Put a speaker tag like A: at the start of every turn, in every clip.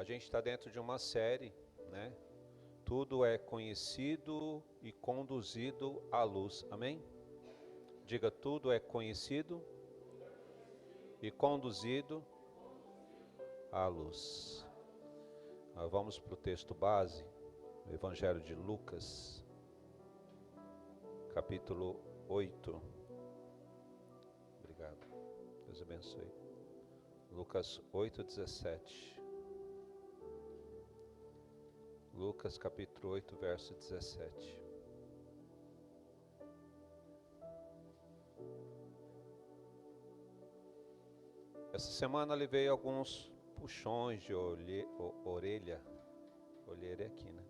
A: gente está dentro de uma série, né? Tudo é conhecido e conduzido à luz. Amém? Diga, tudo é conhecido e conduzido à luz. Vamos para o texto base, o Evangelho de Lucas, capítulo 8. Obrigado. Deus abençoe. Lucas 8:17. Lucas capítulo 8, verso 17. Essa semana eu levei alguns puxões de orelha. Olheira é aqui, né?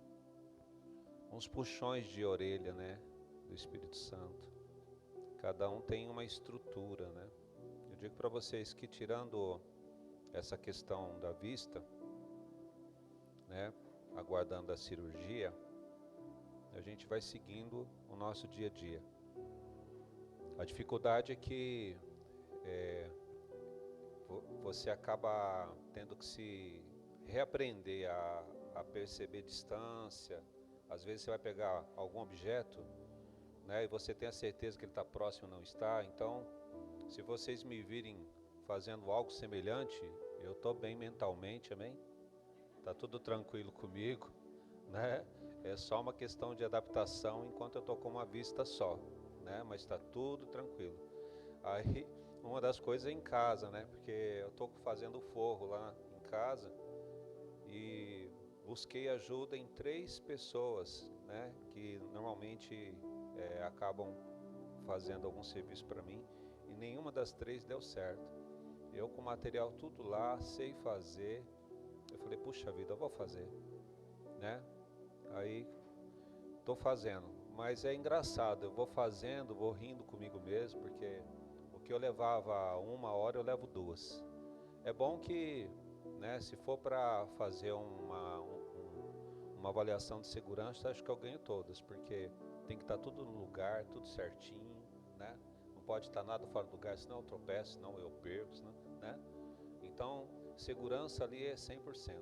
A: Uns puxões de orelha, né? Do Espírito Santo. Cada um tem uma estrutura, né? Eu digo para vocês que tirando essa questão da vista, né? Aguardando a cirurgia, a gente vai seguindo o nosso dia a dia. A dificuldade é que você acaba tendo que se reaprender a perceber distância. Às vezes você vai pegar algum objeto, né, e você tem a certeza que ele está próximo ou não está. Então, se vocês me virem fazendo algo semelhante, eu estou bem mentalmente, amém? Está tudo tranquilo comigo, né? É só uma questão de adaptação enquanto eu estou com uma vista só, né? Mas está tudo tranquilo. Aí, uma das coisas é em casa, né? Porque eu estou fazendo forro lá em casa e busquei ajuda em 3 pessoas, né? Que normalmente acabam fazendo algum serviço para mim e nenhuma das 3 deu certo. Eu com o material tudo lá, sei fazer. Eu falei, puxa vida, eu vou fazer, né? Aí, estou fazendo. Mas é engraçado, eu vou fazendo, vou rindo comigo mesmo, porque o que eu levava 1 hora, eu levo 2. É bom que, né, se for para fazer uma avaliação de segurança, acho que eu ganho todas, porque tem que estar tudo no lugar, tudo certinho, né? Não pode estar nada fora do lugar, senão eu tropeço, senão eu perco, senão, né? Então, segurança ali é 100%,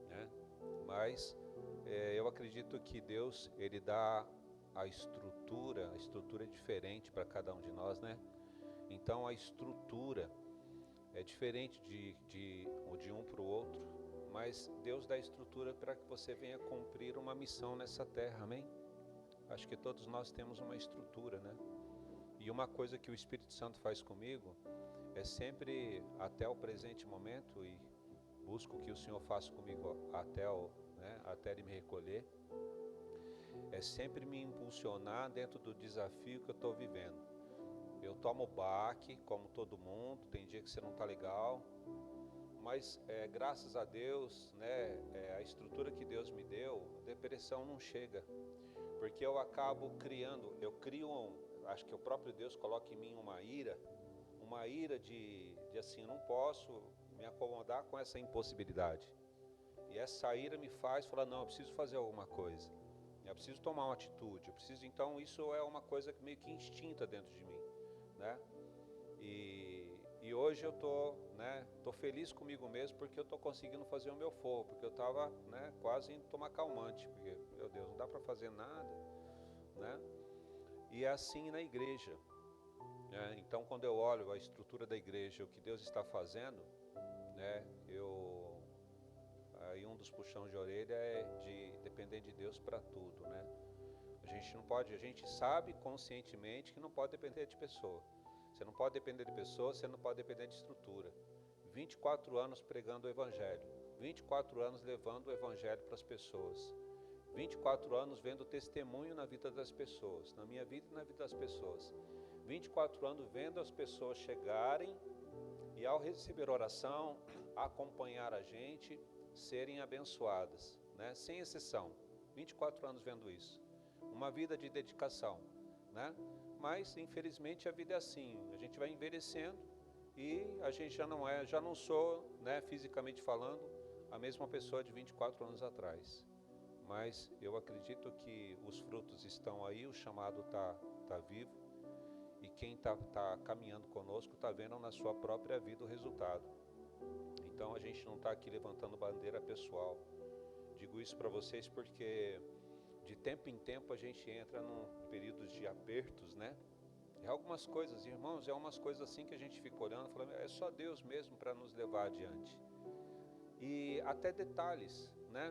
A: né? Mas eu acredito que Deus, Ele dá a estrutura é diferente para cada um de nós, né? Então a estrutura é diferente de um para o outro, mas Deus dá a estrutura para que você venha cumprir uma missão nessa terra, amém? Acho que todos nós temos uma estrutura, né? E uma coisa que o Espírito Santo faz comigo é sempre, até o presente momento, e busco que o Senhor faça comigo até Ele me recolher, é sempre me impulsionar dentro do desafio que eu estou vivendo. Eu tomo baque, como todo mundo, tem dia que você não está legal, mas graças a Deus, né, a estrutura que Deus me deu, a depressão não chega, porque eu acabo criando, acho que o próprio Deus coloca em mim uma ira de assim, eu não posso me acomodar com essa impossibilidade. E essa ira me faz falar, não, eu preciso fazer alguma coisa. Eu preciso tomar uma atitude. Então isso é uma coisa meio que instinta dentro de mim, né? E hoje eu tô feliz comigo mesmo porque eu tô conseguindo fazer o meu forro, porque eu tava, né, quase indo tomar calmante, porque, meu Deus, não dá para fazer nada, né? E é assim na igreja. Então, quando eu olho a estrutura da igreja, o que Deus está fazendo, né, aí um dos puxões de orelha é de depender de Deus para tudo, né? A gente sabe conscientemente que não pode depender de pessoa. Você não pode depender de pessoa, você não pode depender de estrutura. 24 anos pregando o evangelho, 24 anos levando o evangelho para as pessoas, 24 anos vendo testemunho na vida das pessoas, na minha vida e na vida das pessoas, 24 anos vendo as pessoas chegarem e ao receber oração, acompanhar a gente, serem abençoadas, né? Sem exceção, 24 anos vendo isso, uma vida de dedicação, né? Mas infelizmente a vida é assim, a gente vai envelhecendo e a gente já não sou, né, fisicamente falando, a mesma pessoa de 24 anos atrás. Mas eu acredito que os frutos estão aí, o chamado tá vivo, e quem tá caminhando conosco está vendo na sua própria vida o resultado. Então a gente não está aqui levantando bandeira pessoal. Digo isso para vocês porque de tempo em tempo a gente entra num períodos de apertos, né? É algumas coisas, irmãos, é umas coisas assim que a gente fica olhando, falando, é só Deus mesmo para nos levar adiante. E até detalhes, né?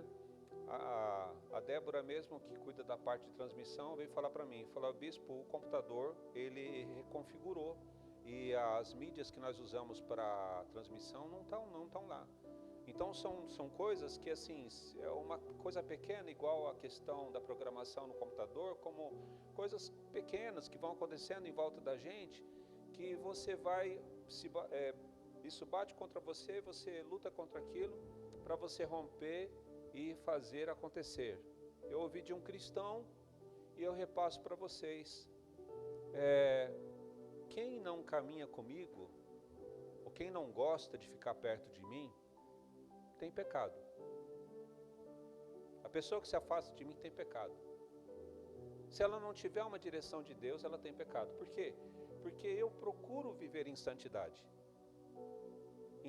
A: A Débora mesmo, que cuida da parte de transmissão, veio falar para mim, falou, bispo, o computador, ele reconfigurou e as mídias que nós usamos para transmissão não estão lá. Então são coisas que assim, é uma coisa pequena, igual a questão da programação no computador, como coisas pequenas que vão acontecendo em volta da gente, que você vai, isso bate contra você, você luta contra aquilo, para você romper e fazer acontecer. Eu ouvi de um cristão e eu repasso para vocês. Quem não caminha comigo, ou quem não gosta de ficar perto de mim, tem pecado. A pessoa que se afasta de mim tem pecado. Se ela não tiver uma direção de Deus, ela tem pecado. Por quê? Porque eu procuro viver em santidade.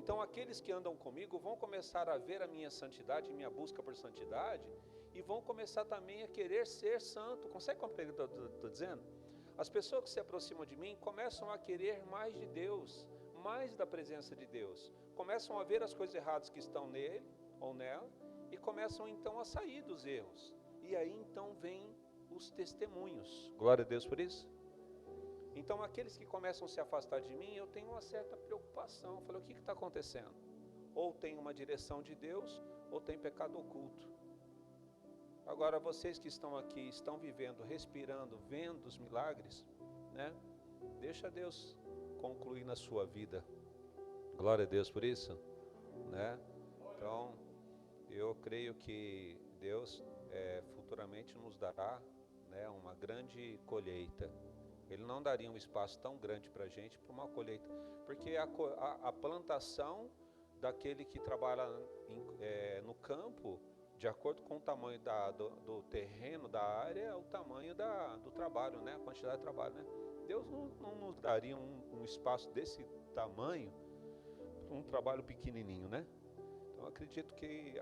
A: Então aqueles que andam comigo vão começar a ver a minha santidade, minha busca por santidade, e vão começar também a querer ser santo. Consegue compreender o que eu estou dizendo? As pessoas que se aproximam de mim começam a querer mais de Deus, mais da presença de Deus. Começam a ver as coisas erradas que estão nele ou nela, e começam então a sair dos erros. E aí então vêm os testemunhos. Glória a Deus por isso. Então aqueles que começam a se afastar de mim, eu tenho uma certa preocupação. Eu falei, o que está acontecendo? Ou tem uma direção de Deus, ou tem pecado oculto. Agora vocês que estão aqui, estão vivendo, respirando, vendo os milagres, né? Deixa Deus concluir na sua vida. Glória a Deus por isso, né? Então, eu creio que Deus futuramente nos dará, né, uma grande colheita. Ele não daria um espaço tão grande para a gente para uma colheita, porque a plantação daquele que trabalha no campo, de acordo com o tamanho do terreno, da área, é o tamanho do trabalho, né? A quantidade de trabalho, né? Deus não nos daria um espaço desse tamanho para um trabalho pequenininho, né? Então acredito que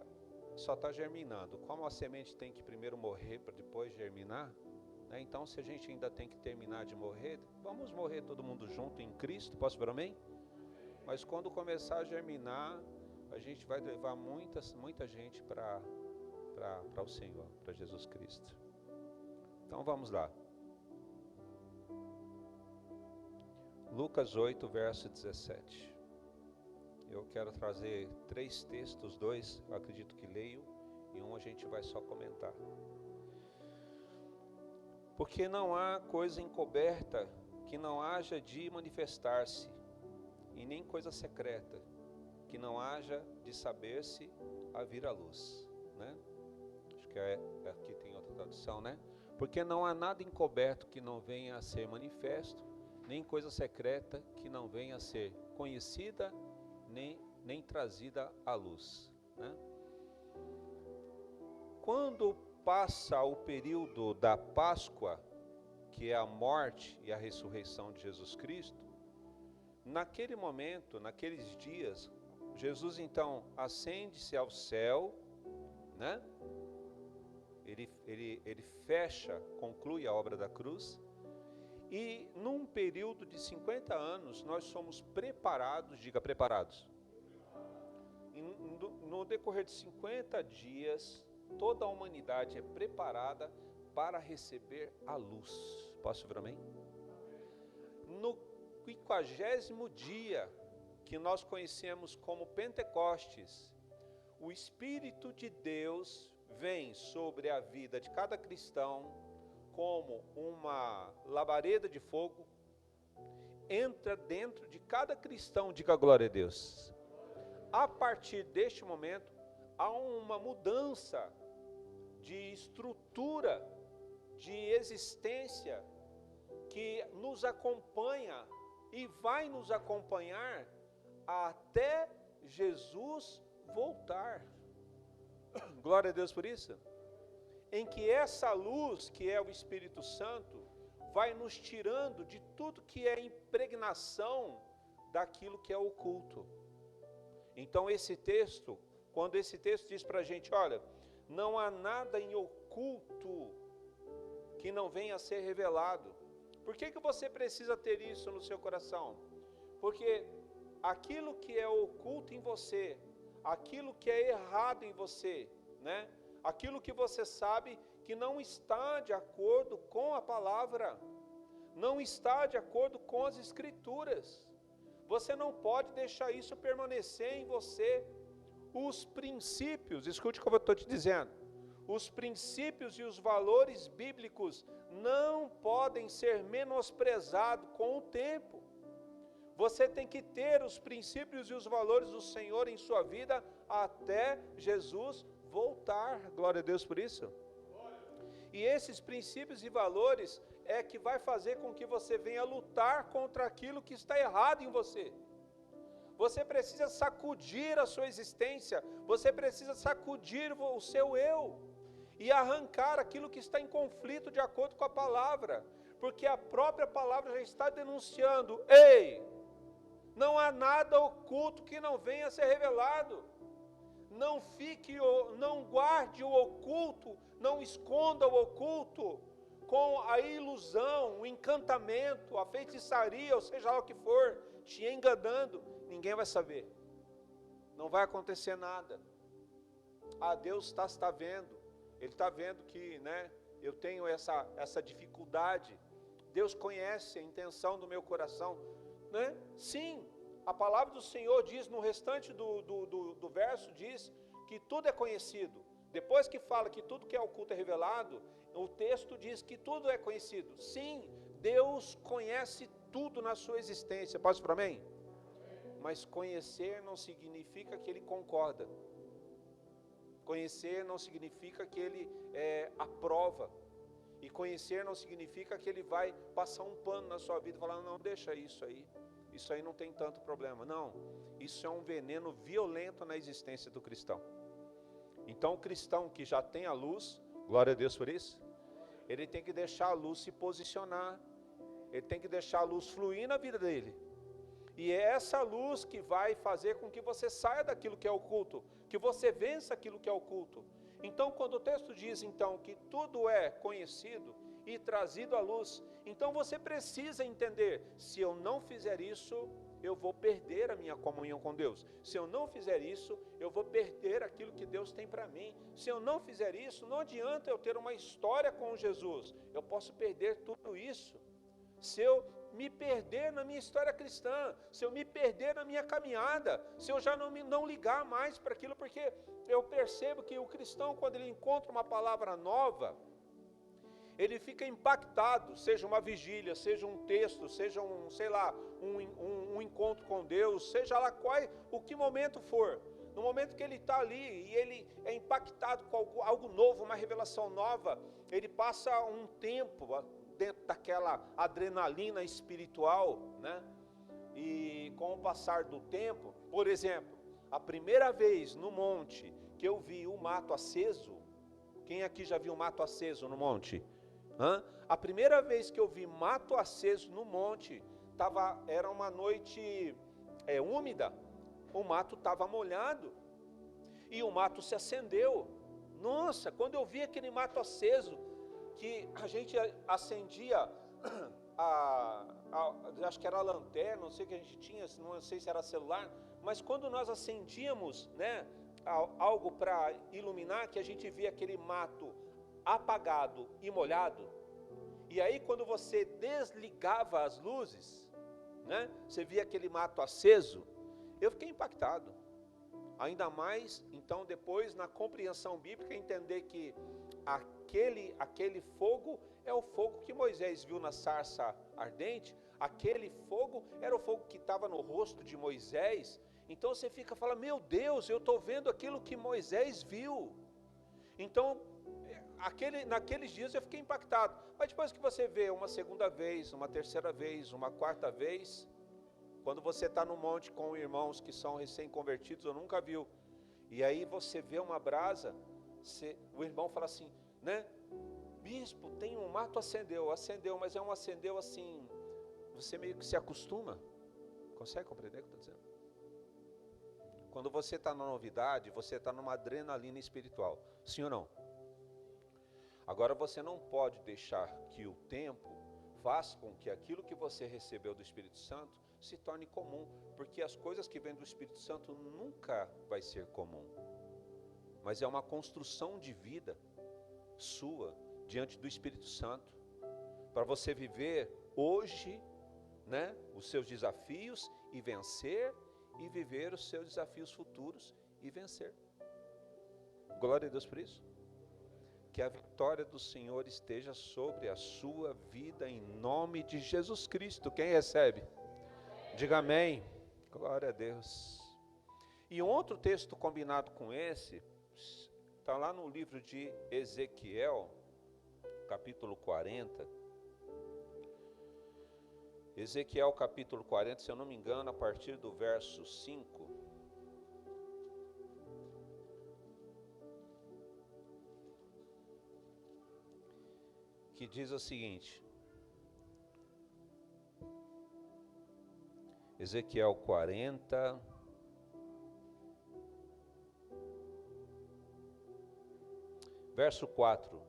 A: só está germinando. Como a semente tem que primeiro morrer para depois germinar, né? Então se a gente ainda tem que terminar de morrer, vamos morrer todo mundo junto em Cristo, posso ver amém? Mas quando começar a germinar, a gente vai levar muita gente para o Senhor, para Jesus Cristo. Então vamos lá. Lucas 8, verso 17. Eu quero trazer 3 textos, 2 eu acredito que leio, e um a gente vai só comentar. Porque não há coisa encoberta que não haja de manifestar-se, e nem coisa secreta que não haja de saber-se a vir à luz, né? Acho que aqui tem outra tradução, né? Porque não há nada encoberto que não venha a ser manifesto, nem coisa secreta que não venha a ser conhecida, nem trazida à luz, né? Quando passa o período da Páscoa, que é a morte e a ressurreição de Jesus Cristo, naquele momento, naqueles dias, Jesus então ascende-se ao céu, né? Ele fecha, conclui a obra da cruz, e num período de 50 anos nós somos preparados, diga preparados. No decorrer de 50 dias, toda a humanidade é preparada para receber a luz. Posso ver amém? No 50º dia, que nós conhecemos como Pentecostes, o Espírito de Deus vem sobre a vida de cada cristão como uma labareda de fogo, entra dentro de cada cristão, diga glória a Deus. A partir deste momento, há uma mudança de estrutura, de existência, que nos acompanha e vai nos acompanhar até Jesus voltar. Glória a Deus por isso. Em que essa luz, que é o Espírito Santo, vai nos tirando de tudo que é impregnação daquilo que é oculto. Então esse texto, quando esse texto diz para a gente, olha, não há nada em oculto que não venha a ser revelado. Por que você precisa ter isso no seu coração? Porque aquilo que é oculto em você, aquilo que é errado em você, né? Aquilo que você sabe que não está de acordo com a palavra, não está de acordo com as escrituras. Você não pode deixar isso permanecer em você. Os princípios, escute como eu estou te dizendo, os princípios e os valores bíblicos não podem ser menosprezados com o tempo. Você tem que ter os princípios e os valores do Senhor em sua vida até Jesus voltar. Glória a Deus por isso. E esses princípios e valores é que vai fazer com que você venha lutar contra aquilo que está errado em você. Você precisa sacudir a sua existência, você precisa sacudir o seu eu e arrancar aquilo que está em conflito de acordo com a palavra, porque a própria palavra já está denunciando, ei, não há nada oculto que não venha a ser revelado. Não guarde o oculto, não esconda o oculto com a ilusão, o encantamento, a feitiçaria, ou seja lá o que for, te enganando. Ninguém vai saber, não vai acontecer nada. Deus está vendo, Ele está vendo que, né, eu tenho essa dificuldade. Deus conhece a intenção do meu coração, né? Sim, a palavra do Senhor diz, no restante do verso, diz que tudo é conhecido. Depois que fala que tudo que é oculto é revelado, o texto diz que tudo é conhecido. Sim, Deus conhece tudo na sua existência. Pode para mim? Mas conhecer não significa que Ele concorda. Conhecer não significa que Ele aprova. E conhecer não significa que Ele vai passar um pano na sua vida e falar, não, deixa isso aí. Isso aí não tem tanto problema. Não, isso é um veneno violento na existência do cristão. Então o cristão que já tem a luz, glória a Deus por isso, ele tem que deixar a luz se posicionar. Ele tem que deixar a luz fluir na vida dele. E é essa luz que vai fazer com que você saia daquilo que é oculto, que você vença aquilo que é oculto. Então, quando o texto diz, então, que tudo é conhecido e trazido à luz, então você precisa entender, se eu não fizer isso, eu vou perder a minha comunhão com Deus. Se eu não fizer isso, eu vou perder aquilo que Deus tem para mim. Se eu não fizer isso, não adianta eu ter uma história com Jesus. Eu posso perder tudo isso. Se eu me perder na minha história cristã, se eu me perder na minha caminhada, se eu já não ligar mais para aquilo, porque eu percebo que o cristão, quando ele encontra uma palavra nova, ele fica impactado, seja uma vigília, seja um texto, seja um encontro com Deus, seja lá o que momento for. No momento que ele está ali e ele é impactado com algo novo, uma revelação nova, ele passa um tempo dentro daquela adrenalina espiritual, né? E com o passar do tempo, por exemplo, a primeira vez no monte que eu vi o mato aceso, quem aqui já viu mato aceso no monte? A primeira vez que eu vi mato aceso no monte, era uma noite úmida, o mato estava molhado e o mato se acendeu. Nossa, quando eu vi aquele mato aceso, que a gente acendia, acho que era a lanterna, não sei o que a gente tinha, não sei se era celular, mas quando nós acendíamos, né, algo para iluminar, que a gente via aquele mato apagado e molhado, e aí quando você desligava as luzes, né, você via aquele mato aceso, eu fiquei impactado. Ainda mais, então, depois, na compreensão bíblica, entender que aquele fogo é o fogo que Moisés viu na sarça ardente, aquele fogo era o fogo que estava no rosto de Moisés. Então você fica falando, meu Deus, eu estou vendo aquilo que Moisés viu. Então, naqueles dias eu fiquei impactado. Mas depois que você vê uma segunda vez, uma terceira vez, uma quarta vez, quando você está no monte com irmãos que são recém-convertidos ou nunca viu, e aí você vê uma brasa, o irmão fala assim, né? Bispo, tem um mato, acendeu, mas é um acendeu assim, você meio que se acostuma. Consegue compreender o que eu estou dizendo? Quando você está na novidade, você está numa adrenalina espiritual. Sim ou não? Agora você não pode deixar que o tempo faça com que aquilo que você recebeu do Espírito Santo se torne comum, porque as coisas que vêm do Espírito Santo nunca vai ser comum, mas é uma construção de vida sua diante do Espírito Santo, para você viver hoje, né, os seus desafios e vencer, e viver os seus desafios futuros e vencer. Glória a Deus por isso. Que a vitória do Senhor esteja sobre a sua vida em nome de Jesus Cristo. Quem recebe? Diga amém. Glória a Deus. E um outro texto combinado com esse, está lá no livro de Ezequiel, capítulo 40. Ezequiel capítulo 40, se eu não me engano, a partir do verso 5. Que diz o seguinte, Ezequiel 40, verso 4.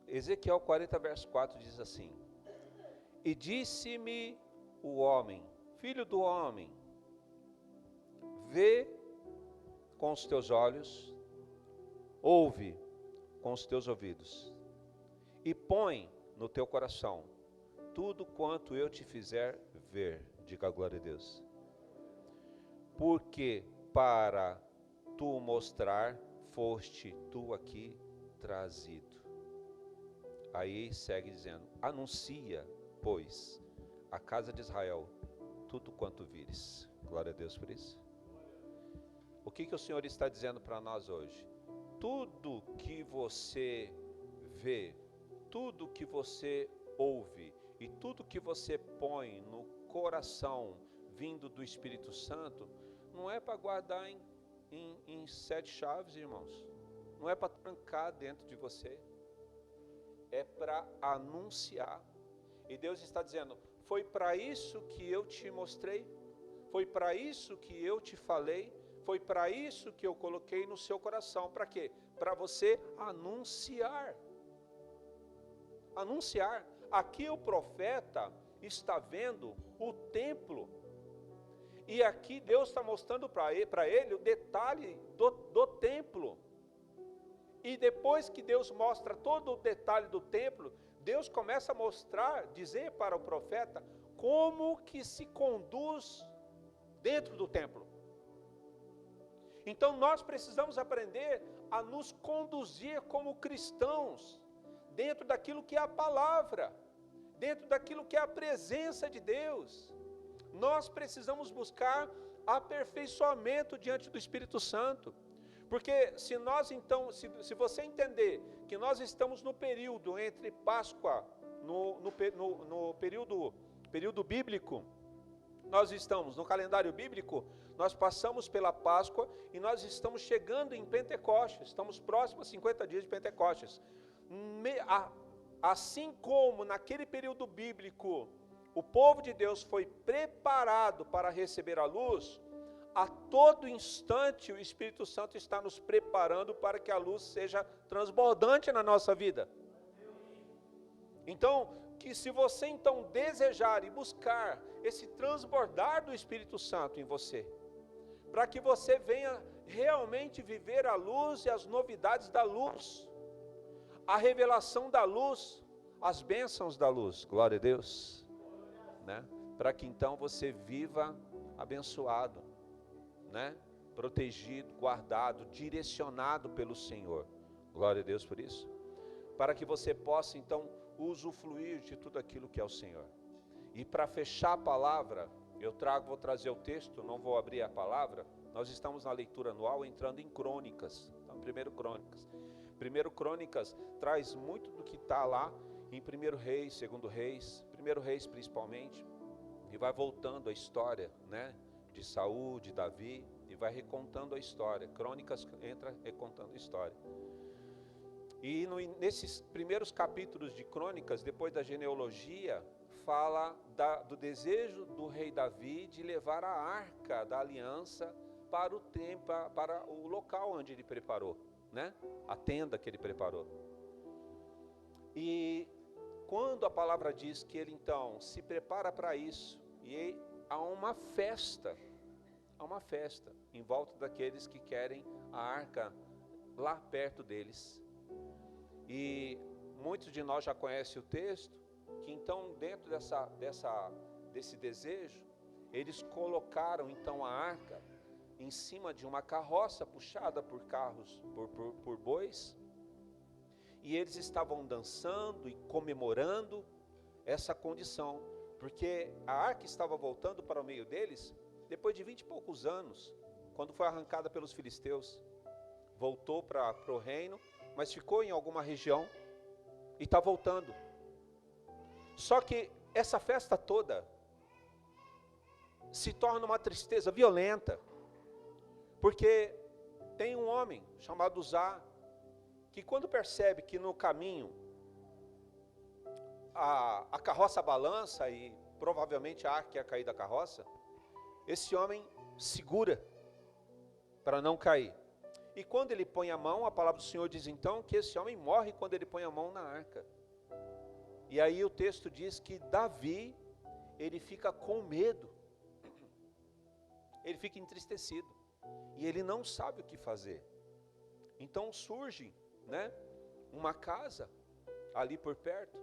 A: Ezequiel 40, verso 4 diz assim: E disse-me o homem, filho do homem, vê com os teus olhos, ouve com os teus ouvidos, e põe no teu coração tudo quanto eu te fizer ver. Diga glória a Deus. Porque para tu mostrar, foste tu aqui trazido. Aí segue dizendo, anuncia, pois, a casa de Israel, tudo quanto vires. Glória a Deus por isso. O que o Senhor está dizendo para nós hoje? Tudo que você vê, tudo que você ouve e tudo que você põe no coração vindo do Espírito Santo, não é para guardar em 7 chaves, irmãos. Não é para trancar dentro de você. É para anunciar. E Deus está dizendo, foi para isso que eu te mostrei, foi para isso que eu te falei, foi para isso que eu coloquei no seu coração. Para quê? Para você anunciar. Anunciar. Aqui o profeta está vendo o templo. E aqui Deus está mostrando para ele o detalhe do templo. E depois que Deus mostra todo o detalhe do templo, Deus começa a mostrar, dizer para o profeta, como que se conduz dentro do templo. Então nós precisamos aprender a nos conduzir como cristãos, dentro daquilo que é a palavra, dentro daquilo que é a presença de Deus. Nós precisamos buscar aperfeiçoamento diante do Espírito Santo. Porque se nós então, se você entender que nós estamos no período entre Páscoa, no período bíblico, nós estamos no calendário bíblico, nós passamos pela Páscoa e nós estamos chegando em Pentecostes, estamos próximos a 50 dias de Pentecostes. Assim como naquele período bíblico, o povo de Deus foi preparado para receber a luz, a todo instante o Espírito Santo está nos preparando para que a luz seja transbordante na nossa vida. Então, que se você então desejar e buscar esse transbordar do Espírito Santo em você, para que você venha realmente viver a luz e as novidades da luz, a revelação da luz, as bênçãos da luz, glória a Deus, né? Para que então você viva abençoado, né? Protegido, guardado, direcionado pelo Senhor, glória a Deus por isso, para que você possa então usufruir de tudo aquilo que é o Senhor. E para fechar a palavra, vou trazer o texto, não vou abrir a palavra. Nós estamos na leitura anual entrando em Crônicas, então 1 Crônicas. 1 Crônicas traz muito do que está lá em 1 Reis, 2 Reis, 1 Reis principalmente, e vai voltando a história, né, de Saul, de Davi, e vai recontando a história. Crônicas entra recontando a história. E nesses primeiros capítulos de Crônicas, depois da genealogia, fala do desejo do rei Davi de levar a arca da aliança para o templo, para o local onde ele preparou, né? A tenda que ele preparou. E quando a palavra diz que ele então se prepara para isso, e há uma festa em volta daqueles que querem a arca lá perto deles. E muitos de nós já conhecem o texto, que então dentro desse desejo, eles colocaram então a arca em cima de uma carroça puxada por carros, por bois, e eles estavam dançando e comemorando essa condição, porque a arca estava voltando para o meio deles, depois de 20 e poucos anos, quando foi arrancada pelos filisteus, voltou para o reino, mas ficou em alguma região, e está voltando. Só que essa festa toda se torna uma tristeza violenta, porque tem um homem chamado Uzá, que quando percebe que no caminho a carroça balança e provavelmente a arca ia cair da carroça, esse homem segura para não cair. E quando ele põe a mão, a palavra do Senhor diz então que esse homem morre quando ele põe a mão na arca. E aí o texto diz que Davi, ele fica com medo, ele fica entristecido, e ele não sabe o que fazer. Então surge, né, uma casa ali por perto,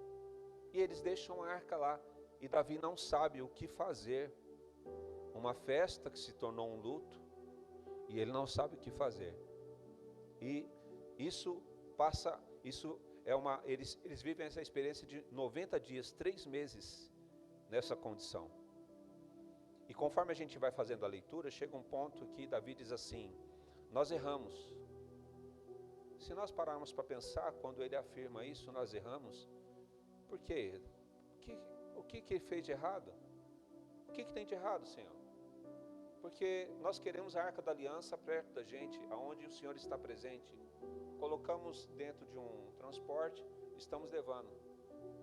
A: e eles deixam a arca lá, e Davi não sabe o que fazer. Uma festa que se tornou um luto, e ele não sabe o que fazer. E eles vivem essa experiência de 90 dias, 3 meses nessa condição. E conforme a gente vai fazendo a leitura, chega um ponto que Davi diz assim: nós erramos. Se nós pararmos para pensar, quando ele afirma isso, nós erramos. Por quê? O que ele fez de errado? O que tem de errado, Senhor? Porque nós queremos a arca da aliança perto da gente, aonde o Senhor está presente. Colocamos dentro de um transporte, estamos levando.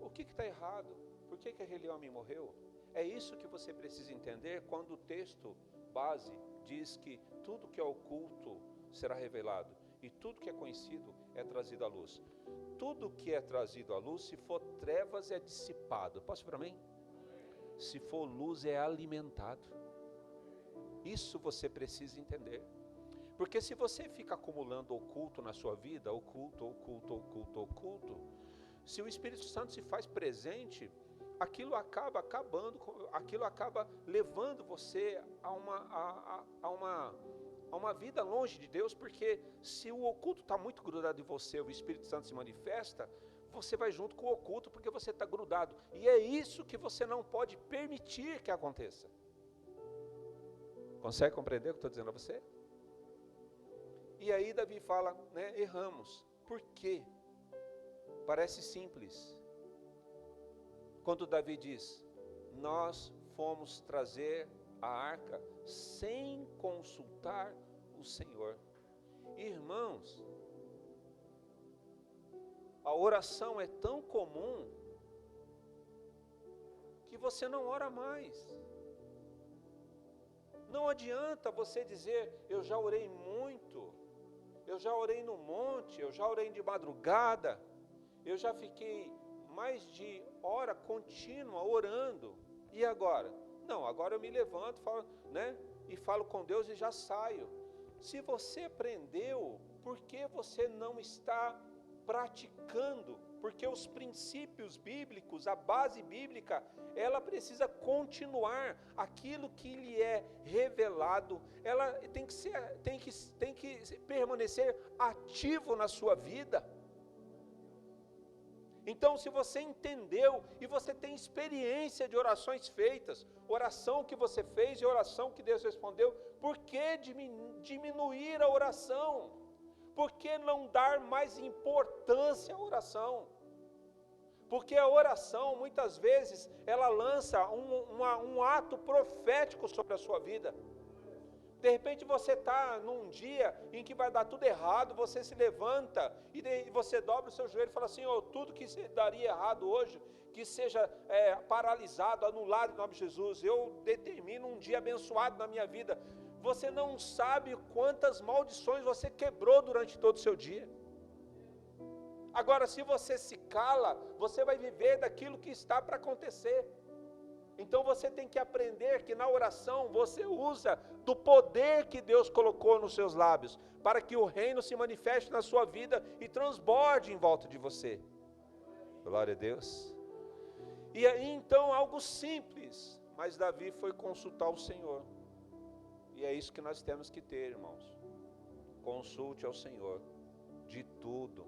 A: O que está errado? Por que aquele homem morreu? É isso que você precisa entender quando o texto base diz que tudo que é oculto será revelado, e tudo que é conhecido é trazido à luz. Tudo que é trazido à luz, se for trevas, é dissipado. Posso para mim? Se for luz, é alimentado. Isso você precisa entender. Porque se você fica acumulando oculto na sua vida, oculto, se o Espírito Santo se faz presente, aquilo acaba acabando, aquilo acaba levando você a uma vida longe de Deus, porque se o oculto está muito grudado em você, o Espírito Santo se manifesta, você vai junto com o oculto, porque você está grudado, e é isso que você não pode permitir que aconteça. Consegue compreender o que eu estou dizendo a você? E aí Davi fala, né, erramos. Por quê? Parece simples. Quando Davi diz, nós fomos trazer a arca sem consultar o Senhor. Irmãos, a oração é tão comum que você não ora mais. Não adianta você dizer, eu já orei muito, eu já orei no monte, eu já orei de madrugada, eu já fiquei mais de hora contínua orando, e agora? Não, agora eu me levanto, falo, né, e falo com Deus e já saio. Se você aprendeu, por que você não está praticando? Porque os princípios bíblicos, a base bíblica, ela precisa continuar. Aquilo que lhe é revelado, ela tem que permanecer ativo na sua vida. Então, se você entendeu e você tem experiência de orações feitas, oração que você fez e oração que Deus respondeu, por que diminuir a oração? Por que não dar mais importância à oração? Porque a oração, muitas vezes, ela lança um ato profético sobre a sua vida. De repente você está num dia em que vai dar tudo errado, você se levanta e você dobra o seu joelho e fala assim, tudo que se daria errado hoje, que seja paralisado, anulado em nome de Jesus, eu determino um dia abençoado na minha vida. Você não sabe quantas maldições você quebrou durante todo o seu dia. Agora, se você se cala, você vai viver daquilo que está para acontecer. Então você tem que aprender que na oração você usa do poder que Deus colocou nos seus lábios, para que o reino se manifeste na sua vida e transborde em volta de você. Glória a Deus. E aí então algo simples, mas Davi foi consultar o Senhor. E é isso que nós temos que ter, irmãos. Consulte ao Senhor de tudo.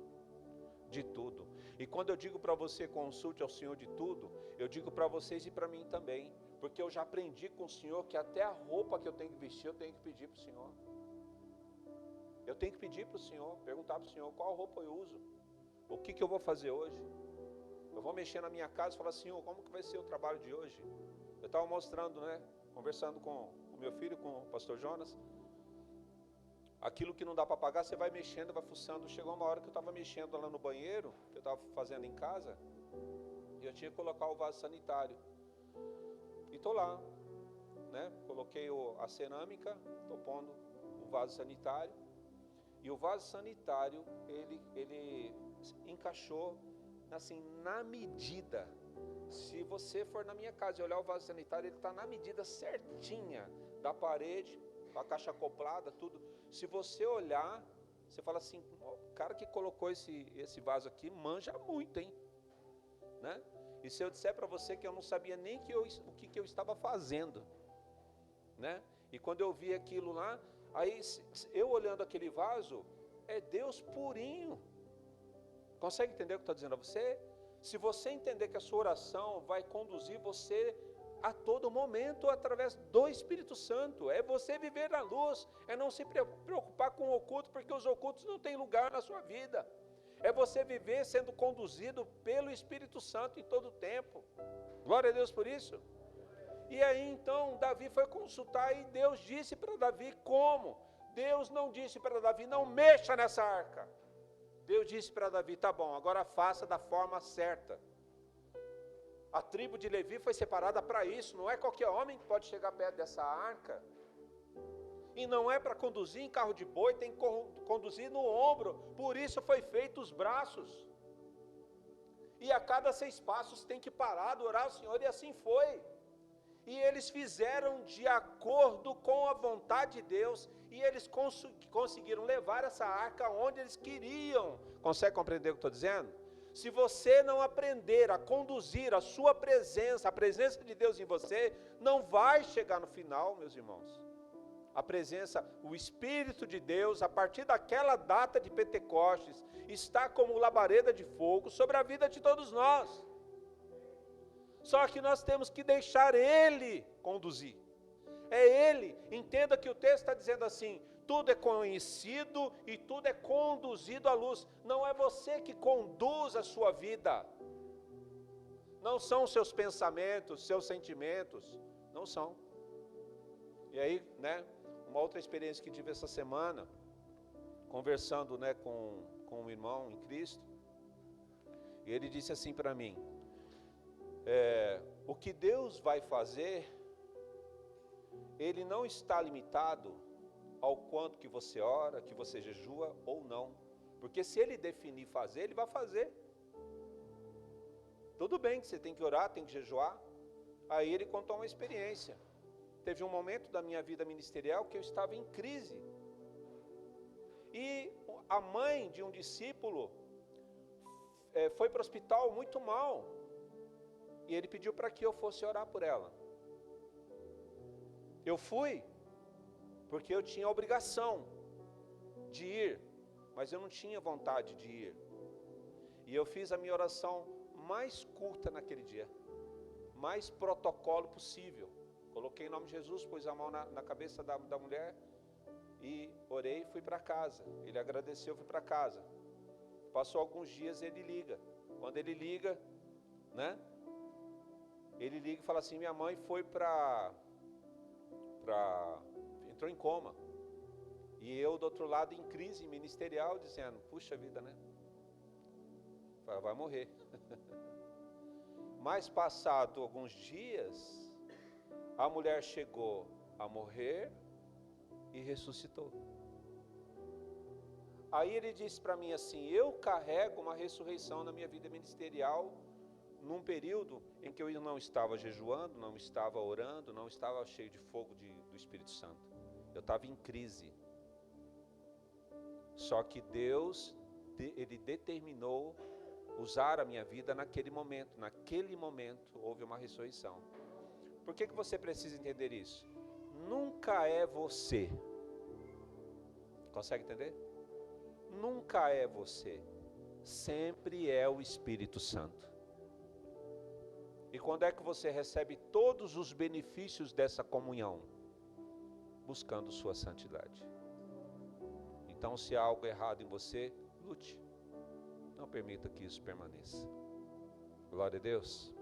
A: De tudo. E quando eu digo para você consulte ao Senhor de tudo, eu digo para vocês e para mim também, porque eu já aprendi com o Senhor que até a roupa que eu tenho que vestir, eu tenho que pedir para o Senhor. Eu tenho que pedir para o Senhor, perguntar para o Senhor qual roupa eu uso, o que eu vou fazer hoje. Eu vou mexer na minha casa e falar, Senhor, como que vai ser o trabalho de hoje? Eu estava mostrando, conversando com o meu filho, com o pastor Jonas, aquilo que não dá para pagar, você vai mexendo, vai fuçando. Chegou uma hora que eu estava mexendo lá no banheiro, que eu estava fazendo em casa, e eu tinha que colocar o vaso sanitário. E estou lá, coloquei a cerâmica, estou pondo o vaso sanitário, e o vaso sanitário, ele encaixou, assim, na medida. Se você for na minha casa e olhar o vaso sanitário, ele está na medida certinha da parede, a caixa acoplada, tudo. Se você olhar, você fala assim, o cara que colocou esse vaso aqui manja muito, hein? E se eu disser para você que eu não sabia nem o que eu estava fazendo, E quando eu vi aquilo lá, aí eu olhando aquele vaso, é Deus purinho. Consegue entender o que eu estou dizendo a você? Se você entender que a sua oração vai conduzir você a todo momento através do Espírito Santo, é você viver na luz, é não se preocupar com o oculto, porque os ocultos não têm lugar na sua vida. É você viver sendo conduzido pelo Espírito Santo em todo o tempo. Glória a Deus por isso. E aí então Davi foi consultar e Deus disse para Davi como? Deus não disse para Davi, não mexa nessa arca. Deus disse para Davi, tá bom, agora faça da forma certa. A tribo de Levi foi separada para isso, não é qualquer homem que pode chegar perto dessa arca. E não é para conduzir em carro de boi, tem que conduzir no ombro, por isso foi feito os braços. E a cada 6 passos tem que parar, adorar ao Senhor, e assim foi. E eles fizeram de acordo com a vontade de Deus, e eles conseguiram levar essa arca onde eles queriam. Consegue compreender o que eu estou dizendo? Se você não aprender a conduzir a sua presença, a presença de Deus em você, não vai chegar no final, meus irmãos. A presença, o Espírito de Deus, a partir daquela data de Pentecostes, está como labareda de fogo sobre a vida de todos nós. Só que nós temos que deixar Ele conduzir. É Ele. Entenda que o texto está dizendo assim, tudo é conhecido e tudo é conduzido à luz. Não é você que conduz a sua vida. Não são os seus pensamentos, seus sentimentos. Não são. E aí, uma outra experiência que tive essa semana, conversando, com um irmão em Cristo, e ele disse assim para mim, o que Deus vai fazer, Ele não está limitado ao quanto que você ora, que você jejua ou não. Porque se Ele definir fazer, Ele vai fazer. Tudo bem que você tem que orar, tem que jejuar. Aí ele contou uma experiência. Teve um momento da minha vida ministerial que eu estava em crise. E a mãe de um discípulo foi para o hospital muito mal. E ele pediu para que eu fosse orar por ela. Eu fui, porque eu tinha a obrigação de ir, mas eu não tinha vontade de ir. E eu fiz a minha oração mais curta naquele dia, mais protocolo possível. Coloquei em nome de Jesus, pus a mão na cabeça da mulher e orei e fui para casa. Ele agradeceu, fui para casa. Passou alguns dias, ele liga. Quando ele liga, ele liga e fala assim, minha mãe foi entrou em coma. E eu do outro lado em crise ministerial, dizendo, puxa vida, né? Vai morrer. Mas passado alguns dias, a mulher chegou a morrer e ressuscitou. Aí ele disse para mim assim, eu carrego uma ressurreição na minha vida ministerial, num período em que eu não estava jejuando, não estava orando, não estava cheio de fogo do Espírito Santo. Eu estava em crise. Só que Deus, Ele determinou usar a minha vida naquele momento. Naquele momento houve uma ressurreição. Por que você precisa entender isso? Nunca é você. Consegue entender? Nunca é você. Sempre é o Espírito Santo. E quando é que você recebe todos os benefícios dessa comunhão? Buscando sua santidade. Então, se há algo errado em você, lute. Não permita que isso permaneça. Glória a Deus.